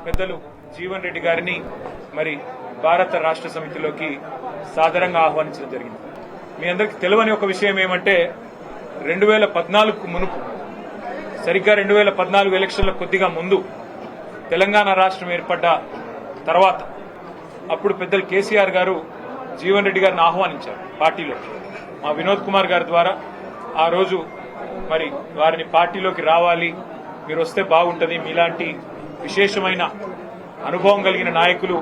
పెద్దలు జీవన్ రెడ్డి గారిని మరి భారత రాష్ట్ర సమితిలోకి సాదరంగా ఆహ్వానించడం జరిగింది. మీ అందరికీ తెలియని ఒక విషయం ఏమంటే 2014కు మునుపు సరిగ్గా 2014 ఎలక్షన్ల కొద్దిగా ముందు తెలంగాణ రాష్ట్రం ఏర్పడ్డ తర్వాత అప్పుడు పెద్దలు కేసీఆర్ గారు జీవన్ రెడ్డి గారిని ఆహ్వానించారు పార్టీలో. మా వినోద్ కుమార్ గారి ద్వారా ఆ రోజు మరి వారిని పార్టీలోకి రావాలి, మీరు వస్తే బాగుంటుంది, మీలాంటి విశేషమైన అనుభవం కలిగిన నాయకులు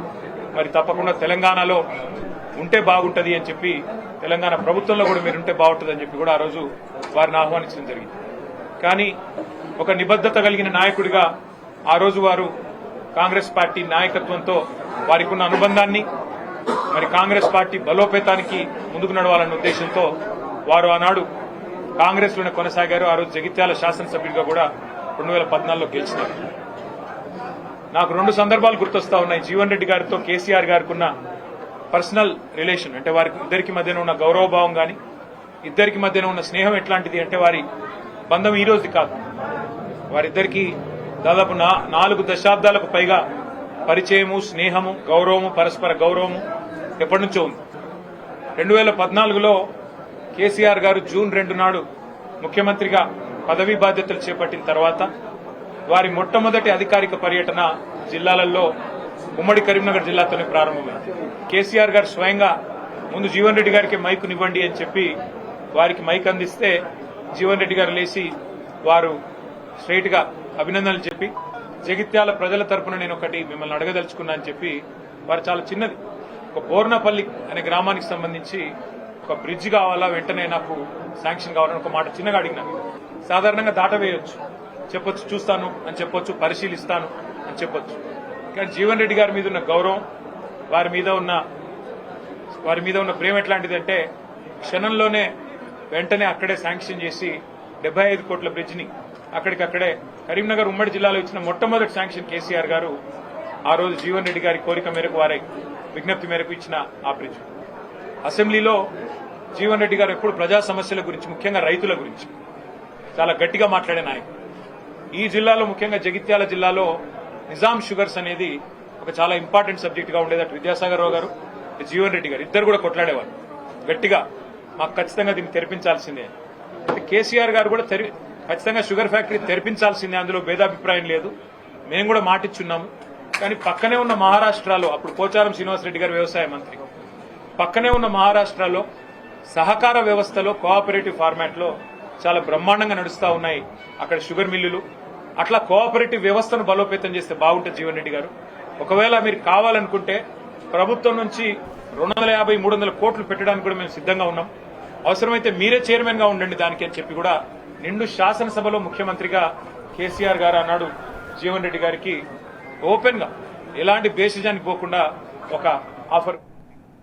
మరి తప్పకుండా తెలంగాణలో ఉంటే బాగుంటుంది అని చెప్పి, తెలంగాణ ప్రభుత్వంలో కూడా మీరుంటే బాగుంటుంది అని చెప్పి కూడా ఆ రోజు వారిని ఆహ్వానించడం జరిగింది. కానీ ఒక నిబద్ధత కలిగిన నాయకుడిగా ఆ రోజు వారు కాంగ్రెస్ పార్టీ నాయకత్వంతో వారికి ఉన్న అనుబంధాన్ని మరి కాంగ్రెస్ పార్టీ బలోపేతానికి ముందుకు నడవాలన్న ఉద్దేశంతో వారు ఆనాడు కాంగ్రెస్ లోనే కొనసాగారు. ఆ రోజు జగిత్యాల శాసనసభ్యుడిగా కూడా 2014లో గెలిచినారు. నాకు 2 సందర్భాలు గుర్తొస్తా ఉన్నాయి. జీవన్ రెడ్డి గారితో కేసీఆర్ గారికి ఉన్న పర్సనల్ రిలేషన్, అంటే వారికి ఇద్దరికి మధ్యన ఉన్న గౌరవభావం గాని, ఇద్దరికి మధ్యన ఉన్న స్నేహం ఎట్లాంటిది అంటే, వారి బంధం ఈ రోజు కాదు, వారిద్దరికి దాదాపు 4 దశాబ్దాలకు పైగా పరిచయము, స్నేహము, గౌరవము, పరస్పర గౌరవము ఎప్పటి నుంచో ఉంది. 2014లో కేసీఆర్ గారు జూన్ 2 నాడు ముఖ్యమంత్రిగా పదవీ బాధ్యతలు చేపట్టిన తర్వాత వారి మొట్టమొదటి అధికారిక పర్యటన జిల్లాలలో ఉమ్మడి కరీంనగర్ జిల్లాతోనే ప్రారంభమైంది. కేసీఆర్ గారు స్వయంగా ముందు జీవన్ రెడ్డి గారికి మైకునివ్వండి అని చెప్పి వారికి మైక్ అందిస్తే జీవన్ రెడ్డి గారు లేచి వారు స్ట్రైట్ గా అభినందనలు చెప్పి, జగిత్యాల ప్రజల తరపున నేను ఒకటి మిమ్మల్ని అడగదలుచుకున్నా అని చెప్పి, వారు చాలా చిన్నది, ఒక బోర్నపల్లి అనే గ్రామానికి సంబంధించి ఒక బ్రిడ్జ్ కావాలా, వెంటనే నాకు శాంక్షన్ కావాలని ఒక మాట చిన్నగా అడిగినాను. సాధారణంగా దాటవేయొచ్చు, చెప్పొచ్చు చూస్తాను అని చెప్పొచ్చు, పరిశీలిస్తాను అని చెప్పొచ్చు. కానీ జీవన్ రెడ్డి గారి మీద ఉన్న గౌరవం, వారి మీద ఉన్న ప్రేమ ఎట్లాంటిదంటే, క్షణంలోనే వెంటనే అక్కడే శాంక్షన్ చేసి 75 కోట్ల బ్రిడ్జ్ ని అక్కడికక్కడే కరీంనగర్ ఉమ్మడి జిల్లాలో ఇచ్చిన మొట్టమొదటి శాంక్షన్ కేసీఆర్ గారు ఆ రోజు జీవన్ రెడ్డి గారి కోరిక మేరకు, వారి విజ్ఞప్తి మేరకు ఇచ్చిన ఆ బ్రిడ్జ్. అసెంబ్లీలో జీవన్ రెడ్డి గారు ఎప్పుడు ప్రజా సమస్యల గురించి, ముఖ్యంగా రైతుల గురించి చాలా గట్టిగా మాట్లాడే నాయకుడు. ఈ జిల్లాలో, ముఖ్యంగా జగిత్యాల జిల్లాలో నిజాం షుగర్స్ అనేది ఒక చాలా ఇంపార్టెంట్ సబ్జెక్ట్ గా ఉండేది. అటు విద్యాసాగర్ రావు గారు, జీవన్ రెడ్డి గారు ఇద్దరు కూడా కొట్లాడేవారు గట్టిగా, మాకు ఖచ్చితంగా దీన్ని తెరిపించాల్సిందే. కేసీఆర్ గారు కూడా ఖచ్చితంగా షుగర్ ఫ్యాక్టరీ తెరిపించాల్సిందే, అందులో భేదాభిప్రాయం లేదు, మేము కూడా మాటిచ్చున్నాము. కానీ పక్కనే ఉన్న మహారాష్ట్రలో, అప్పుడు పోచారం శ్రీనివాసరెడ్డి గారు వ్యవసాయ మంత్రి, పక్కనే ఉన్న మహారాష్ట్రలో సహకార వ్యవస్థలో, కోఆపరేటివ్ ఫార్మాట్ లో చాలా బ్రహ్మాండంగా నడుస్తా ఉన్నాయి అక్కడ షుగర్ మిల్లులు. అట్లా కోఆపరేటివ్ వ్యవస్థను బలోపేతం చేస్తే బాగుంటుంది జీవన్ రెడ్డి గారు. ఒకవేళ మీరు కావాలనుకుంటే ప్రభుత్వం నుంచి 250-300 కోట్లు పెట్టడానికి కూడా మేము సిద్ధంగా ఉన్నాం, అవసరమైతే మీరే చైర్మన్ గా ఉండండి దానికి అని చెప్పి కూడా నిండు శాసనసభలో ముఖ్యమంత్రిగా కేసీఆర్ గారు అన్నాడు జీవన్ రెడ్డి గారికి ఓపెన్ గా, ఎలాంటి బేసిజానికి పోకుండా ఒక ఆఫర్